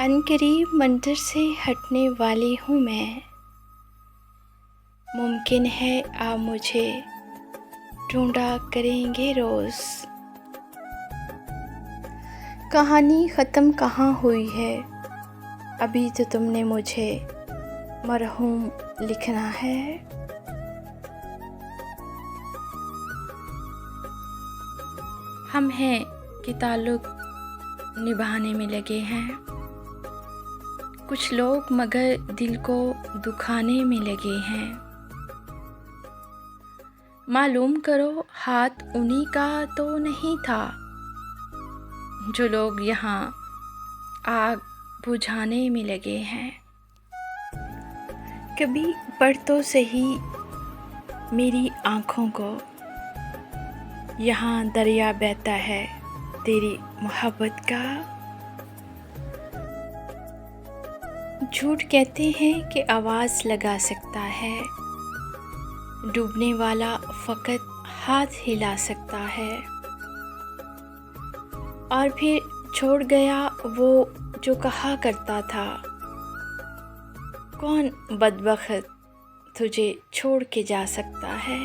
अनकरीब मंदिर से हटने वाली हूँ मैं। मुमकिन है आप मुझे ढूंढा करेंगे रोज़। कहानी ख़त्म कहाँ हुई है, अभी तो तुमने मुझे मरहूम लिखना है। हम हैं कि ताल्लुक़ निभाने में लगे हैं, कुछ लोग मगर दिल को दुखाने में लगे हैं। मालूम करो हाथ उन्हीं का तो नहीं था, जो लोग यहाँ आग बुझाने में लगे हैं। कभी पढ़ तो सही मेरी आँखों को, यहाँ दरिया बहता है तेरी मोहब्बत का। झूठ कहते हैं कि आवाज़ लगा सकता है, डूबने वाला फ़कत हाथ हिला सकता है। और फिर छोड़ गया वो जो कहा करता था, कौन बदबख्त तुझे छोड़ के जा सकता है।